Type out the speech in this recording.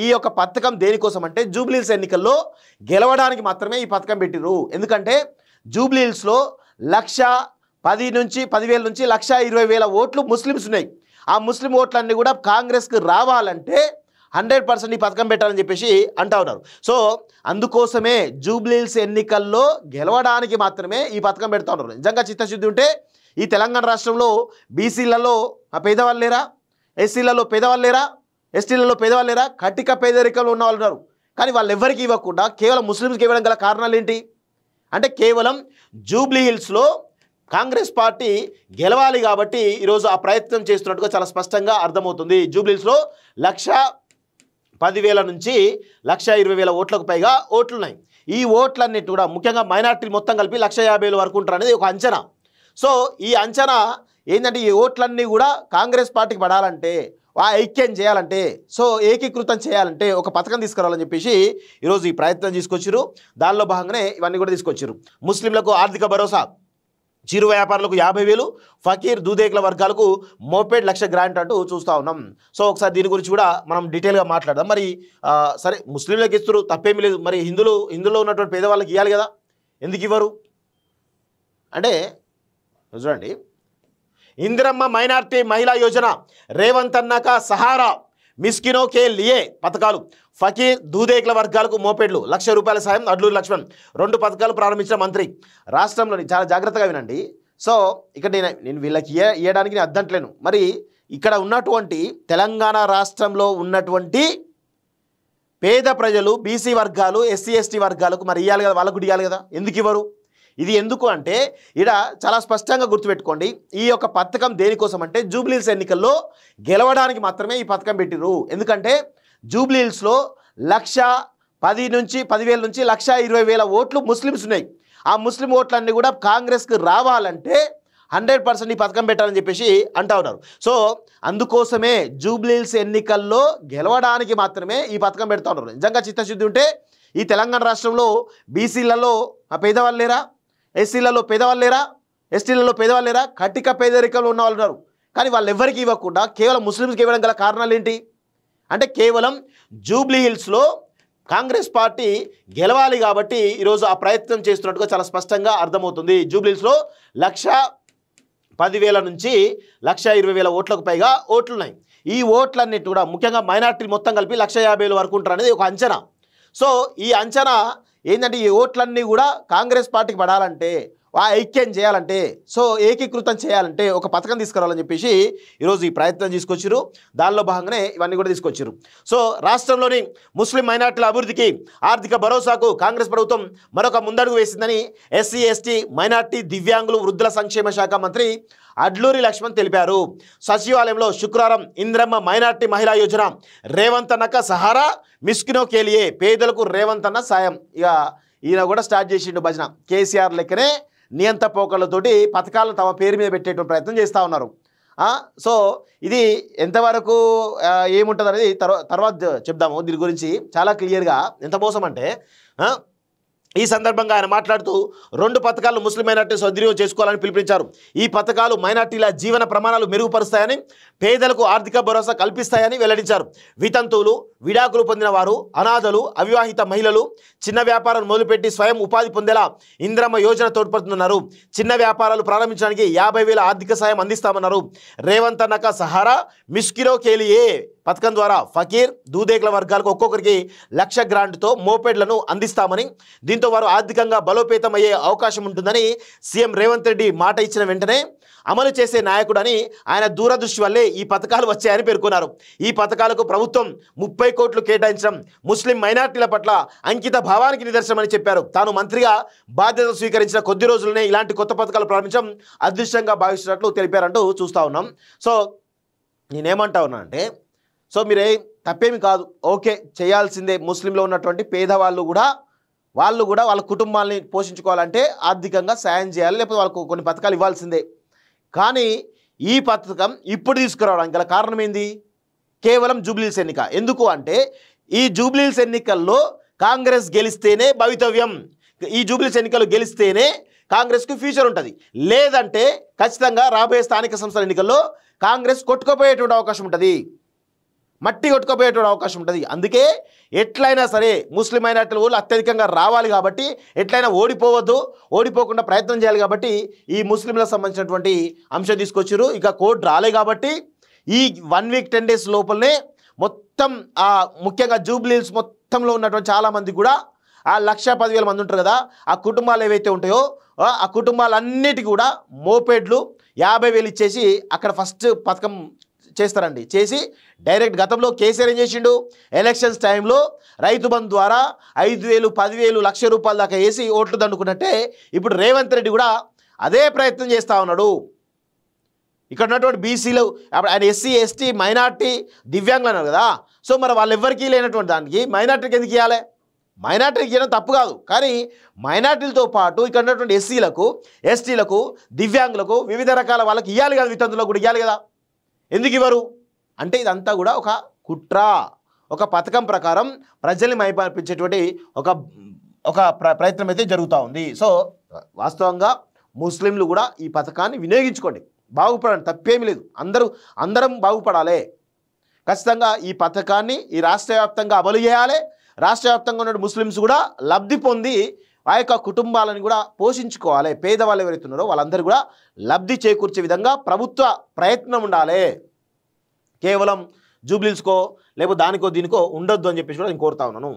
ఈ యొక్క పథకం దేనికోసం అంటే జూబ్లీహిల్స్ ఎన్నికల్లో గెలవడానికి మాత్రమే ఈ పథకం పెట్టిరు. ఎందుకంటే జూబ్లీహిల్స్లో 1,10,000 నుంచి 10,000 నుంచి 1,20,000 ఓట్లు ముస్లిమ్స్ ఉన్నాయి. ఆ ముస్లిం ఓట్లన్నీ కూడా కాంగ్రెస్కి రావాలంటే 100% ఈ పథకం పెట్టాలని చెప్పేసి అంటా ఉన్నారు. సో అందుకోసమే జూబ్లీహిల్స్ ఎన్నికల్లో గెలవడానికి మాత్రమే ఈ పథకం పెడతా ఉన్నారు. నిజంగా చిత్తశుద్ధి ఉంటే ఈ తెలంగాణ రాష్ట్రంలో బీసీలలో పేదవాళ్ళు లేరా, ఎస్సీలలో పేదవాళ్ళు లేరా, ఎస్టీలలో పేదవాళ్ళు లేరా, కటిక పేదరికంలో ఉన్న వాళ్ళు ఉన్నారు. కానీ వాళ్ళు ఎవరికి ఇవ్వకుండా కేవలం ముస్లిమ్స్కి ఇవ్వడం గల కారణాలు ఏంటి అంటే కేవలం జూబ్లీహిల్స్లో కాంగ్రెస్ పార్టీ గెలవాలి కాబట్టి ఈరోజు ఆ ప్రయత్నం చేస్తున్నట్టుగా చాలా స్పష్టంగా అర్థమవుతుంది. జూబ్లీహిల్స్లో 1,10,000 నుంచి 1,20,000 ఓట్లకు పైగా ఓట్లున్నాయి. ఈ ఓట్లన్నిటి కూడా ముఖ్యంగా మైనార్టీలు మొత్తం కలిపి 1,50,000 వరకు ఉంటారు అనేది ఒక అంచనా. సో ఈ అంచనా ఏంటంటే ఈ ఓట్లన్నీ కూడా కాంగ్రెస్ పార్టీకి పడాలంటే ఆ ఐక్యం చేయాలంటే సో ఏకీకృతం చేయాలంటే ఒక పథకం తీసుకురావాలని చెప్పేసి ఈరోజు ఈ ప్రయత్నం తీసుకొచ్చారు. దానిలో భాగంగానే ఇవన్నీ కూడా తీసుకొచ్చారు. ముస్లింలకు ఆర్థిక భరోసా, చిరు వ్యాపారులకు 50,000, ఫకీర్ దూదేకుల వర్గాలకు మోపెడ్ 1,00,000 గ్రాంట్ అంటూ చూస్తూ ఉన్నాం. సో ఒకసారి దీని గురించి కూడా మనం డీటెయిల్గా మాట్లాడదాం. మరి సరే ముస్లింలకు ఇస్తారు తప్పేమీ లేదు, మరి హిందువులో ఉన్నటువంటి పేదవాళ్ళకి ఇవ్వాలి కదా, ఎందుకు ఇవ్వరు అంటే చూడండి. ఇందిరమ్మ మైనార్టీ మహిళా యోజన, రేవంత్ అన్న కా సహారా, మిస్కినో కే లియే పథకాలు, ఫకీర్ దూదేకుల వర్గాలకు మోపెడ్లు, 1,00,000 రూపాయల సాయం, అడ్లూరు లక్ష్మణ్ 2 పథకాలు ప్రారంభించిన మంత్రి. రాష్ట్రంలోని చాలా జాగ్రత్తగా వినండి. సో ఇక్కడ నేను వీళ్ళకి ఇవ్వడానికి నేను అద్దంట్లేను. మరి ఇక్కడ ఉన్నటువంటి తెలంగాణ రాష్ట్రంలో ఉన్నటువంటి పేద ప్రజలు, బీసీ వర్గాలు, ఎస్సీ ఎస్టీ వర్గాలకు మరి ఇవ్వాలి కదా, వాళ్ళకు ఇవ్వాలి కదా, ఎందుకు ఇవ్వరు? ఇది ఎందుకు అంటే ఇక్కడ చాలా స్పష్టంగా గుర్తుపెట్టుకోండి. ఈ యొక్క పథకం దేనికోసం అంటే జూబ్లీహిల్స్ ఎన్నికల్లో గెలవడానికి మాత్రమే ఈ పథకం పెట్టిరు. ఎందుకంటే జూబ్లీహిల్స్లో 1,10,000 నుంచి 1,20,000 ఓట్లు ముస్లిమ్స్ ఉన్నాయి. ఆ ముస్లిం ఓట్లన్నీ కూడా కాంగ్రెస్కి రావాలంటే 100% ఈ పథకం పెట్టాలని చెప్పేసి అంటా ఉన్నారు. సో అందుకోసమే జూబ్లీహిల్స్ ఎన్నికల్లో గెలవడానికి మాత్రమే ఈ పథకం పెడతా ఉన్నారు. నిజంగా చిత్తశుద్ధి ఉంటే ఈ తెలంగాణ రాష్ట్రంలో బీసీలలో పేదవాళ్ళు లేరా, ఎస్సీలలో పేదవాళ్ళు లేరా, ఎస్టీలలో పేదవాళ్ళు లేరా, కటిక పేదరికంలో ఉన్న వాళ్ళు ఉన్నారు. కానీ వాళ్ళు ఎవరికి ఇవ్వకుండా కేవలం ముస్లిమ్స్కి ఇవ్వడం గల కారణాలు ఏంటి అంటే కేవలం జూబ్లీహిల్స్లో కాంగ్రెస్ పార్టీ గెలవాలి కాబట్టి ఈరోజు ఆ ప్రయత్నం చేస్తున్నట్టుగా చాలా స్పష్టంగా అర్థమవుతుంది. జూబ్లీహిల్స్లో 1,10,000 నుంచి 1,20,000 ఓట్లకు పైగా ఓట్లున్నాయి. ఈ ఓట్లన్నిటి కూడా ముఖ్యంగా మైనార్టీలు మొత్తం కలిపి 1,50,000 వరకు ఉంటారు అనేది ఒక అంచనా. సో ఈ అంచనా ఏంటంటే ఈ ఓట్లన్నీ కూడా కాంగ్రెస్ పార్టీకి పడాలంటే ఆ ఐక్యం చేయాలంటే సో ఏకీకృతం చేయాలంటే ఒక పథకం తీసుకురావాలని చెప్పేసి ఈరోజు ఈ ప్రయత్నం తీసుకొచ్చారు. దానిలో భాగంగానే ఇవన్నీ కూడా తీసుకొచ్చారు. సో రాష్ట్రంలోని ముస్లిం మైనార్టీల అభివృద్ధికి ఆర్థిక భరోసాకు కాంగ్రెస్ ప్రభుత్వం మరొక ముందడుగు వేసిందని ఎస్సీ ఎస్టీ మైనార్టీ దివ్యాంగులు వృద్ధుల సంక్షేమ శాఖ మంత్రి అడ్లూరి లక్ష్మణ్ తెలిపారు. సచివాలయంలో శుక్రవారం ఇందిరమ్మ మైనార్టీ మహిళా యోజన, రేవంత్ అన్నక సహారా, మిస్కినో కేలియే పేదలకు రేవంత్ అన్న సాయం. ఇక ఈయన కూడా స్టార్ట్ చేసిండు భజన. కేసీఆర్ లెక్కనే నియంత పోకళ్ళతోటి పథకాలను తమ పేరు మీద పెట్టేటువంటి ప్రయత్నం చేస్తూ ఉన్నారు. సో ఇది ఎంతవరకు ఏముంటుంది అనేది తర్వాత చెప్దాము. దీని గురించి చాలా క్లియర్గా ఎంత మోసం అంటే ఈ సందర్భంగా ఆయన మాట్లాడుతూ 2 పథకాలు ముస్లిం మైనార్టీ సద్వినియోగం చేసుకోవాలని పిలుపునిచ్చారు. ఈ పథకాలు మైనార్టీల జీవన ప్రమాణాలు మెరుగుపరుస్తాయని, పేదలకు ఆర్థిక భరోసా కల్పిస్తాయని వెల్లడించారు. వితంతువులు, విడాకులు పొందిన వారు, అనాథలు, అవివాహిత మహిళలు చిన్న వ్యాపారం మొదలుపెట్టి స్వయం ఉపాధి పొందేలా ఇందిరమ్మ యోజన తోడ్పడుతున్నారు. చిన్న వ్యాపారాలు ప్రారంభించడానికి 50,000 ఆర్థిక సాయం అందిస్తామన్నారు. రేవంత్ అన్నక సహారా, మిస్కినో కేలియే పథకం ద్వారా ఫకీర్ దూదేకుల వర్గాలకు ఒక్కొక్కరికి 1,00,000 గ్రాంట్తో మోపెడ్లను అందిస్తామని, దీంతో వారు ఆర్థికంగా బలోపేతం అయ్యే అవకాశం ఉంటుందని సీఎం రేవంత్ రెడ్డి మాట ఇచ్చిన వెంటనే అమలు చేసే నాయకుడని ఆయన దూరదృష్టి వల్లే ఈ పథకాలు వచ్చాయని పేర్కొన్నారు. ఈ పథకాలకు ప్రభుత్వం 30 కోట్లు కేటాయించడం ముస్లిం మైనార్టీల పట్ల అంకిత భావానికి నిదర్శనమని చెప్పారు. తాను మంత్రిగా బాధ్యత స్వీకరించిన కొద్ది రోజులనే ఇలాంటి కొత్త పథకాలు ప్రారంభించడం అదృష్టంగా భావిస్తున్నట్లు తెలిపారంటూ చూస్తూ ఉన్నాం. సో నేనేమంటా ఉన్నా అంటే సో మీరే తప్పేమి కాదు, ఓకే చేయాల్సిందే. ముస్లింలో ఉన్నటువంటి పేదవాళ్ళు కూడా వాళ్ళ కుటుంబాలని పోషించుకోవాలంటే ఆర్థికంగా సాయం చేయాలి, లేకపోతే వాళ్ళకు కొన్ని పథకాలు ఇవ్వాల్సిందే. కానీ ఈ పథకం ఇప్పుడు తీసుకురావడానికి గల కారణం ఏంది? కేవలం జూబ్లీహిల్స్ ఎన్నిక. ఎందుకు అంటే ఈ జూబ్లీహిల్స్ ఎన్నికల్లో కాంగ్రెస్ గెలిస్తేనే భవితవ్యం, ఈ జూబ్లీహిల్స్ ఎన్నికలు గెలిస్తేనే కాంగ్రెస్కి ఫ్యూచర్ ఉంటుంది. లేదంటే ఖచ్చితంగా రాబోయే స్థానిక సంస్థల ఎన్నికల్లో కాంగ్రెస్ కొట్టుకుపోయేటువంటి అవకాశం ఉంటుంది. మట్టి కొట్టుకుపోయేటువంటి అవకాశం ఉంటుంది. అందుకే ఎట్లయినా సరే ముస్లిం మైనార్టీల ఓట్లు అత్యధికంగా రావాలి కాబట్టి ఎట్లయినా ఓడిపోవద్దు, ఓడిపోకుండా ప్రయత్నం చేయాలి కాబట్టి ఈ ముస్లింలకు సంబంధించినటువంటి అంశం తీసుకొచ్చారు. ఇక కోడ్ రాలే కాబట్టి ఈ 1 వీక్ 10 డేస్ లోపలనే మొత్తం ముఖ్యంగా జూబ్లీహిల్స్ మొత్తంలో ఉన్నటువంటి చాలామంది కూడా ఆ 1,10,000 మంది ఉంటారు కదా, ఆ కుటుంబాలు ఏవైతే ఉంటాయో ఆ కుటుంబాలన్నిటికీ కూడా మోపెడ్లు 50,000 ఇచ్చేసి అక్కడ ఫస్ట్ పథకం చేస్తారండి. చేసి డైరెక్ట్ గతంలో కేసీఆర్ ఏం చేసిండు, ఎలక్షన్స్ టైంలో రైతు బంధు ద్వారా 5,000, 10,000, ₹1,00,000 దాకా వేసి ఓట్లు దండుకున్నట్టే ఇప్పుడు రేవంత్ రెడ్డి కూడా అదే ప్రయత్నం చేస్తూ ఉన్నాడు. ఇక్కడ ఉన్నటువంటి బీసీలు ఆయన ఎస్సీ, ఎస్టీ, మైనార్టీ, దివ్యాంగులు అన్నారు కదా. సో మరి వాళ్ళు ఎవరికీ లేనటువంటి దానికి మైనార్టీకి ఎందుకు ఇవ్వాలి? మైనార్టీకి ఇవ్వడం తప్పు కాదు, కానీ మైనార్టీలతో పాటు ఇక్కడ ఉన్నటువంటి ఎస్సీలకు, ఎస్టీలకు, దివ్యాంగులకు, వివిధ రకాల వాళ్ళకి ఇవ్వాలి కదా, వితంతులకు కూడా ఇవ్వాలి కదా. ఎందుకు ఇవ్వరు అంటే ఇదంతా కూడా ఒక కుట్ర, ఒక పథకం ప్రకారం ప్రజల్ని మైమరిపించేటువంటి ఒక ప్రయత్నం అయితే జరుగుతూ ఉంది. సో వాస్తవంగా ముస్లింలు కూడా ఈ పథకాన్ని వినియోగించుకోండి, బాగుపడండి, తప్పేమీ లేదు. అందరం బాగుపడాలి. ఖచ్చితంగా ఈ పథకాన్ని ఈ రాష్ట్ర వ్యాప్తంగా అమలు చేయాలి. రాష్ట్ర వ్యాప్తంగా ఉన్న ముస్లిమ్స్ కూడా లబ్ధి పొంది ఆ యొక్క కుటుంబాలను కూడా పోషించుకోవాలి. పేదవాళ్ళు ఎవరైతే ఉన్నారో వాళ్ళందరూ కూడా లబ్ధి చేకూర్చే విధంగా ప్రభుత్వ ప్రయత్నం ఉండాలి. కేవలం జూబ్లీహిల్స్కో లేకపోతే దానికో దీనికో ఉండొద్దు అని చెప్పేసి కూడా నేను కోరుతా ఉన్నాను.